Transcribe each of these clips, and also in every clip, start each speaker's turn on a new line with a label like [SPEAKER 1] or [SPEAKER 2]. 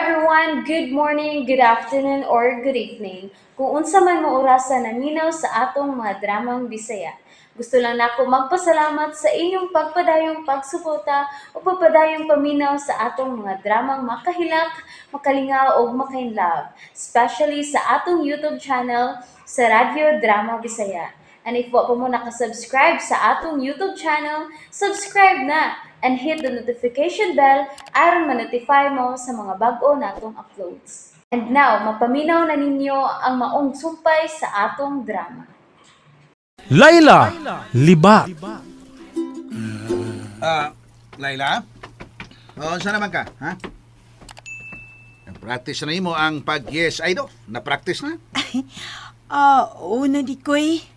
[SPEAKER 1] everyone, good morning, good afternoon, or good evening. Kung unsa man mo orasan naminaw sa atong mga dramang Bisaya. Gusto lang nako magpasalamat sa inyong pagpadayong pagsuporta o pagpadayong paminaw sa atong mga dramang makahilak, makalingaw o makainlove, especially sa atong YouTube channel sa Radyo Drama Bisaya. And if wa pa mo nakasubscribe sa atong YouTube channel, subscribe na and hit the notification bell aron ma-notify mo sa mga bag-o natong uploads. And now, mapaminaw na ninyo ang maong sumpay sa atong drama.
[SPEAKER 2] Laila, Liba.
[SPEAKER 3] Laila? Saan naman ka, ha? Na-practice na mo ang pag-yes, I do. Na-practice na?
[SPEAKER 4] Oo na di ko'y.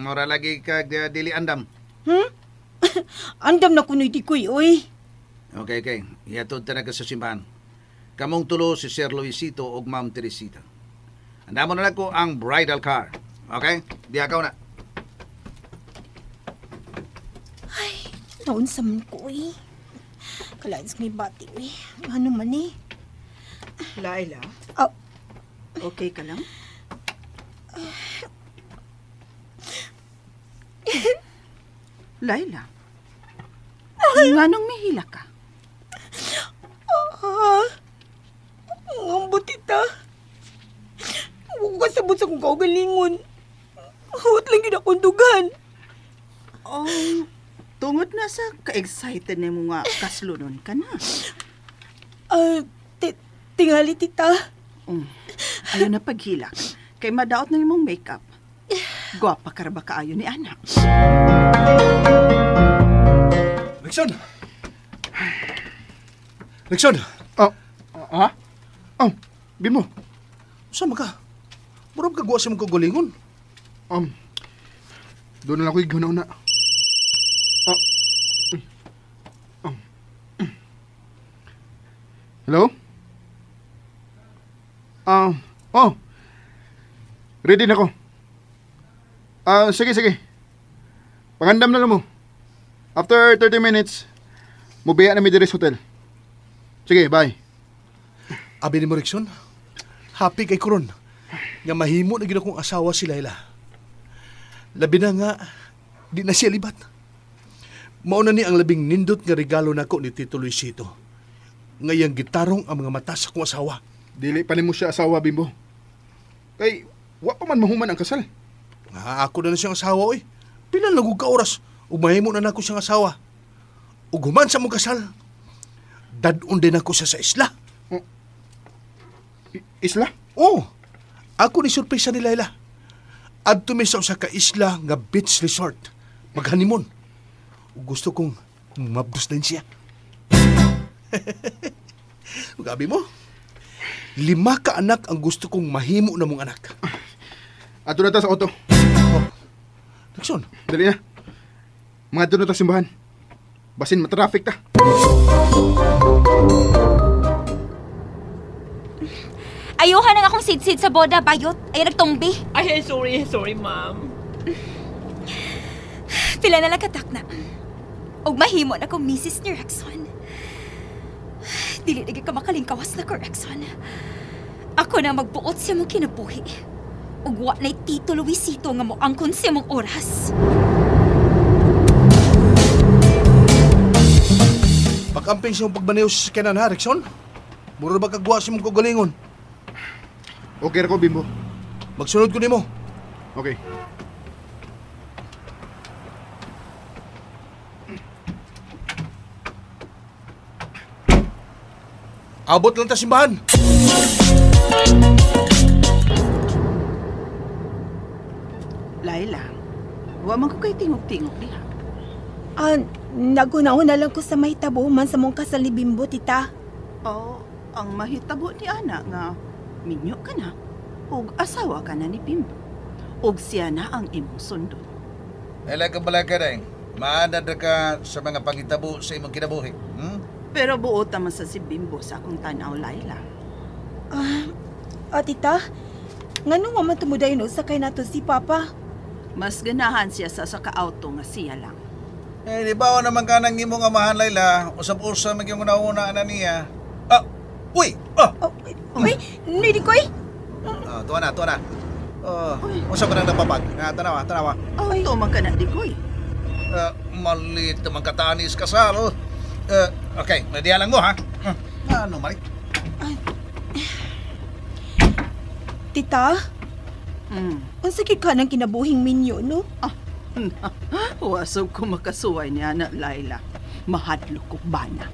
[SPEAKER 3] Mura lagi ka dili andam.
[SPEAKER 4] Andam na kuno'y di ko'y, oy.
[SPEAKER 3] Okay. Ihatod ta na ka sa simbahan. Kamong tulo si Sir Luisito o Ma'am Teresita. Andamo na lang ko ang bridal car. Okay? Diya ka na.
[SPEAKER 4] Ay, naunsa man ko, oy. Kalain sa may bati, oy. Ano man eh?
[SPEAKER 5] Laila?
[SPEAKER 4] Oh.
[SPEAKER 5] Okay ka lang? Laila? Nga nang mihila ka?
[SPEAKER 4] Ang butita. Huwag ko kasabot sa kong kaugalingon. Huwag lang yun akong dugan.
[SPEAKER 5] Tungod na sa ka-excited na mo nga kaslunon ka na.
[SPEAKER 4] Tingali, tita.
[SPEAKER 5] Ayaw na paghilak. Kay madaot na imong makeup. Gwapa ka ba kaayo ni anak?
[SPEAKER 6] Lexon! Lexon!
[SPEAKER 7] Ha?
[SPEAKER 6] Bimo, saan ka? Murag ka guwa sa mong kagalingon.
[SPEAKER 7] Doon na lang ko iguna-una. Hello? Ready na ko. Sige. Pangandam na lang mo. After 30 minutes, mubiya na mi diri sa hotel. Sige, bye.
[SPEAKER 6] Abi ni mo, Lexon, happy kay Kuron nga mahimo na gina kong asawa si Laila. Labi na nga, di na siya libat. Mauna ni ang labing nindot nga regalo nako ni Tito Luisito. Ngayang gitarong ang mga mata sa kong asawa.
[SPEAKER 7] Dili pa ni mo siya asawa, Bimbo. Kay, wa pa man mahuman ang kasal.
[SPEAKER 6] Nga ako na siyang asawa, oy. Pilan lagog ka oras, umahimo na nako siyang asawa. Ug human sa mong kasal, dadun din ako siya sa isla.
[SPEAKER 7] Isla?
[SPEAKER 6] Oh, ako ni surpresa ni Laila. Adto mi sa usa ka isla nga beach resort. Mag-honeymoon. Gusto kong mabdos din siya. Gabi mo, 5 ka anak ang gusto kong mahimo na mong anak.
[SPEAKER 7] Ato na ta sa auto.
[SPEAKER 6] Lexon,
[SPEAKER 7] Dali na. Mga doon na ta simbahan. Basin matraffic ta.
[SPEAKER 4] Ayuhan na akong sidsid sa boda, bayot. Ay, nagtumbi.
[SPEAKER 8] Ay, sorry, ma'am.
[SPEAKER 4] Pila na lang katak na. Og mahimo na kong Mrs. ni Rexon. Dili na ka makalingkawas na ko, Rexon. Ako na magbuot siya mong kinabuhi. Ug wa na'y Tito Luisito nga mo angkon siya mong oras.
[SPEAKER 6] pag-amping siya mong pagbaneho sa sasakyanan, ha, Rexon? Mura ba kagwa siya mong kagalingon?
[SPEAKER 7] Okay ra ko, Bimbo.
[SPEAKER 6] Magsunod ko nimo.
[SPEAKER 7] Okay.
[SPEAKER 6] Abot lang ta simbahan.
[SPEAKER 5] Laila, wa man ko kay tingog-tingog diha.
[SPEAKER 4] Nagunahon na lang ko sa may tabo man sa mong kasal ni Bimbo, tita.
[SPEAKER 5] Ang mahitabo ni ana nga minyo ka na ug asawa ka na ni Bimbo. Ug siya na ang imong sundo.
[SPEAKER 3] Laila ka bala ka rin. Maanad ka sa mga pangitabo sa imong kinabuhi.
[SPEAKER 5] Pero buot naman sa si Bimbo sa akong tanaw, Laila.
[SPEAKER 4] Tita, ngano nga man tumudayon sa kay nato si Papa?
[SPEAKER 5] Mas ganahan siya sa ka-auto nga siya lang.
[SPEAKER 3] Di ba naman ka nang imong amahan, Laila? Usap-usap maging una-una na niya. Uy!
[SPEAKER 4] Uy, nidi ko eh.
[SPEAKER 3] Tuwa na. Unsa ba nang napapag? Tanawa.
[SPEAKER 5] Ay, tumang ka na, Digoy.
[SPEAKER 3] Malit naman katanis kasal. Okay, nadiyalang mo ha. Ano, Malik?
[SPEAKER 9] Tita, ang sakit ka ng kinabuhing minyo, no?
[SPEAKER 5] Wasog ko makasuway ni Ana Laila. Mahadlok ko bana.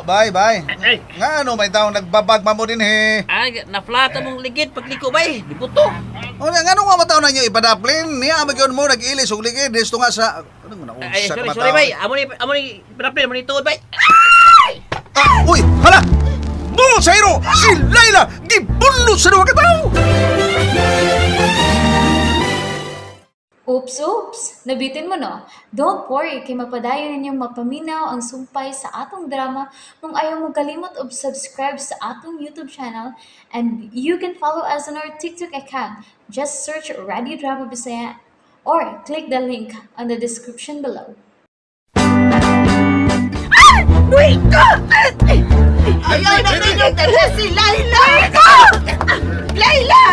[SPEAKER 3] Bye.
[SPEAKER 8] Ay,
[SPEAKER 3] Nga ano, may taong nagbabag mo din he.
[SPEAKER 8] ay, na-flat mong ligid pagliko ba eh. Di buto.
[SPEAKER 3] O nga nung mataw na niyo ipadaplin, niya magyon mo nag-ilis og ligid desto nga sa ano mo na
[SPEAKER 8] Ay,
[SPEAKER 3] unsa
[SPEAKER 8] sorry bay. Amo ni pinapil mo ni tuod bay.
[SPEAKER 3] Uy, hala. Mo Sairo, si Laila gibunot sa duha ka tawo.
[SPEAKER 1] Oops! Nabitin mo no? Don't worry, kay mapadayon ninyong mapaminaw ang sumpay sa atong drama kung ayaw mo kalimot og subscribe sa atong YouTube channel and you can follow us on our TikTok account. Just search Radio Drama Bisaya or click the link on the description below.
[SPEAKER 5] Wait ka! Ayaw na ninyo si Laila! Laila!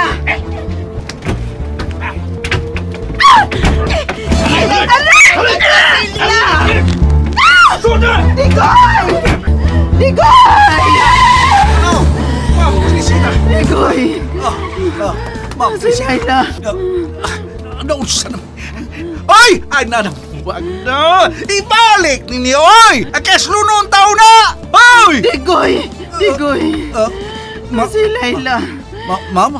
[SPEAKER 5] Digoy!
[SPEAKER 3] Ma'am,
[SPEAKER 5] Si Laila!
[SPEAKER 3] Naunsa naman. Ay! Ay, wag na! Ibalik ninyo, oy! Akas lunon tao na! Oy!
[SPEAKER 5] Digoy! Si Laila!
[SPEAKER 3] Ma'am?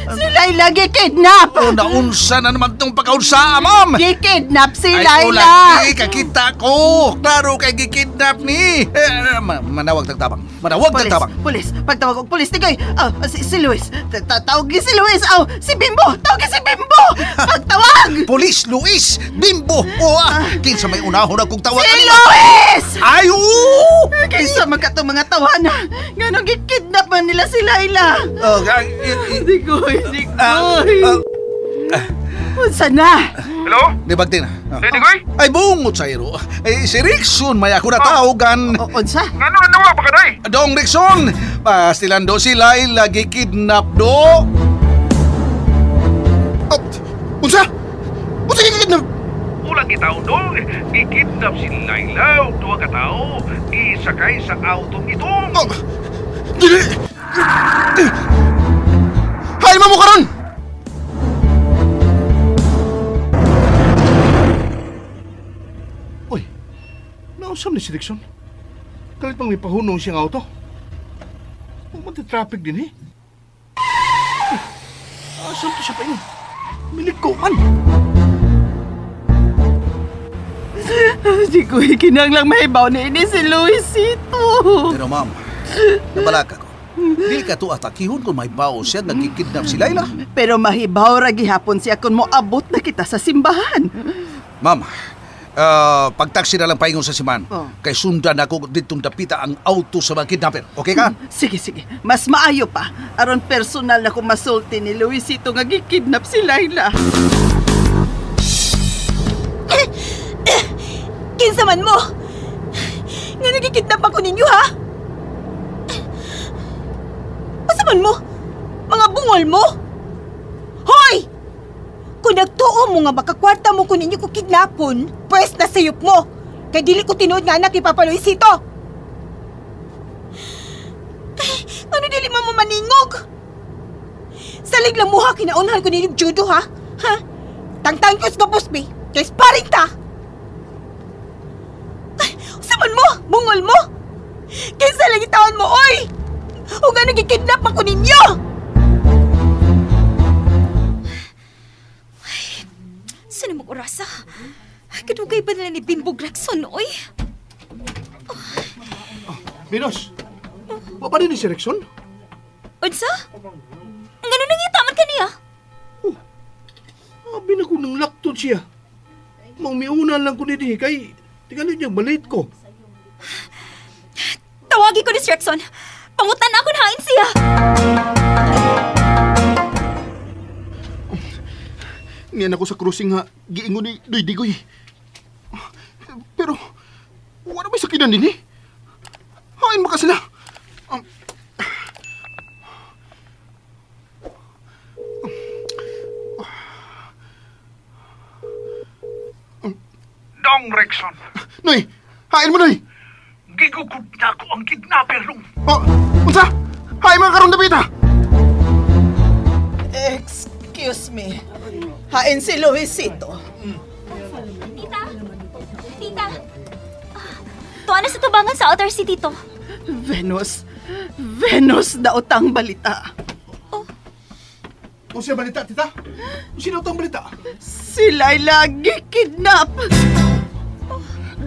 [SPEAKER 5] Si Laila gikidnap!
[SPEAKER 3] Naunsa na naman tong pagkaunsa, ma'am!
[SPEAKER 5] Gikidnap si
[SPEAKER 3] Ay,
[SPEAKER 5] Laila!
[SPEAKER 3] ulagi, kakita ko! Klaro kay gikidnap ni! Manawag tagtabang.
[SPEAKER 5] Pulis! Pagtawag og pulis, Digoy! Si Luis! Tawagin si Luis! Si Bimbo! Tawagin si Bimbo! Pagtawag!
[SPEAKER 3] Polis, Luis! Bimbo! Kinsa may unahon akong tawag.
[SPEAKER 5] Si Luis!
[SPEAKER 3] Ay, oo!
[SPEAKER 5] Kaysa magkatong mga tawanan, gano'ng gikidnap man nila si Laila! Digoy! Unsa na?
[SPEAKER 10] Hello?
[SPEAKER 3] Di bagti na.
[SPEAKER 10] Digoy?
[SPEAKER 3] Ay, bungot sa iro. Ay, si Rickson, may ako natawagan.
[SPEAKER 5] Unsa?
[SPEAKER 10] Ano pa ka day?
[SPEAKER 3] Dong Rickson, pastilan do si Laila gikidnap do.
[SPEAKER 7] Unsa? Unsa gikidnap?
[SPEAKER 10] Ulang gitaw dong. Gikidnap si Laila o duwa ka tao. Isakay sa autong ito.
[SPEAKER 7] Dili! Hay mo karon! Uy, nausam ni si Rickson. Kalit pang may pahunong siyang auto. Huwag traffic din eh. Asam to siya pa yun? Miliko man.
[SPEAKER 5] Digoy, kinanglang mahibaw ni ini si Luisito.
[SPEAKER 3] Pero ma'am, nabalaka ko. Di ka to atakihon kung may bao siya nagkikidnap si Laila.
[SPEAKER 5] Pero mahibaw ra gihapon siya kung moabot na kita sa simbahan.
[SPEAKER 3] Ma'am, pagtaksi na lang paingon sa siman.
[SPEAKER 5] Oh.
[SPEAKER 3] Kay sundan ako ditong dapita ang auto sa mga kidnapper. Okay ka?
[SPEAKER 5] Sige. Mas maayo pa. Aron personal na kung masulti ni Luisito nga gikidnap si Laila.
[SPEAKER 9] Kinsa man mo? Nga nagkikidnap ako ninyo, ha? Asa man mo? Mga bungol mo? Hoy! Kung nagtuo mo nga makakwarta mo kung ninyo ko kidnapon, pwes na sayop mo. Kay dili ko tinuod nga anak ni Papa Luisito. Ano dili mo maningog? Salig lang muha kinaunhan ko ninyo judo, ha? Ha? Tangtang ko sa busbi, kay sparring ta. Saman mo, bungol mo. Kaysa lagi taon mo, oy! O nga nagkikidnap ako ninyo!
[SPEAKER 4] Saan mo orasa? Kadugay ba nila ni Bimbo Gregson, oy?
[SPEAKER 6] Minos, wa pa din ni si Rickson?
[SPEAKER 4] Unsa? Ngano nangitaman ka niya?
[SPEAKER 6] Abi na ko nang laktod siya. Maumiunan lang ko ni di, kay tigalit niya balit ko.
[SPEAKER 4] Tawagi ko ni Gregson. Pangutan na ako na hain siya.
[SPEAKER 7] Ngayon ako sa cruising nga, giingon ni Doy Digoy. Pero, Kinan din eh. Hain mo ka sila.
[SPEAKER 10] Dong Rexon,
[SPEAKER 7] Noy, hain mo, Noy.
[SPEAKER 10] gigugod na ako ang kidnapper nung.
[SPEAKER 7] Oh, unsa? Hain mo karon David, ha?
[SPEAKER 5] Excuse me. Hain si Luisito.
[SPEAKER 4] Tita? Tita? Tuwa na sa tubangan sa Outer City to.
[SPEAKER 5] Venus daw tang balita.
[SPEAKER 6] O siya balita, tita? Sino itong balita?
[SPEAKER 5] Si Laila gikidnap.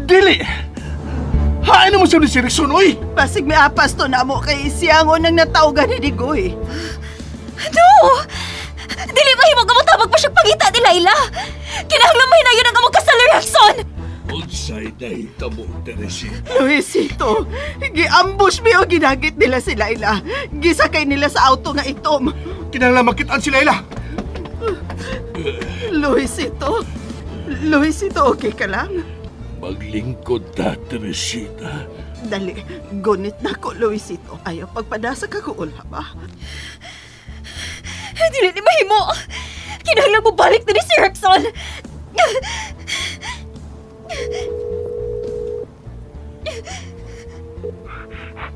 [SPEAKER 6] Dili! Hain mo siya ni si Rickson, oy!
[SPEAKER 5] Basig may apas to na mo kay siyangon nang natawgan ni Digoy.
[SPEAKER 4] No! Dili mahimo ka matabag pa siya pangita ni Laila. Kinahanglan mahinayon ang among kasal, Rexon.
[SPEAKER 10] Unsay nahitabo, Teresita?
[SPEAKER 5] Luisito, giambush mi o ginagit nila si Laila. Gisakay nila sa auto nga itom.
[SPEAKER 6] Kinahanglan makitaan si Laila.
[SPEAKER 5] Luisito, okay ka lang?
[SPEAKER 10] Maglingkod ta, Teresita.
[SPEAKER 5] Dali, gunit na ko, Luisito. Ayaw pagpadasa ka ko, ba?
[SPEAKER 4] Dili ni mahimo. Kinahanglan mo balik na ni si Rexon.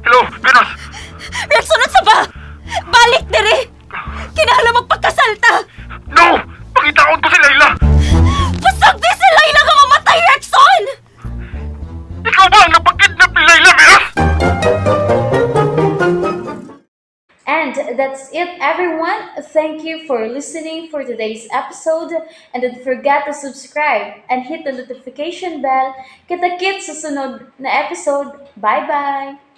[SPEAKER 10] Hello, Venus!
[SPEAKER 4] Rexon, unsa ba? Balik diri. Kinahanglan magpakasal ta.
[SPEAKER 10] No! Pangitaon ko si Layla!
[SPEAKER 4] Pasagdi si Laila nga mamatay, Rexon!
[SPEAKER 10] Ikaw ba ang napakidnap ni Layla, Venus?
[SPEAKER 1] And that's it, everyone. Thank you for listening for today's episode. And don't forget to subscribe and hit the notification bell. Kita-kits sa sunod na episode. Bye-bye!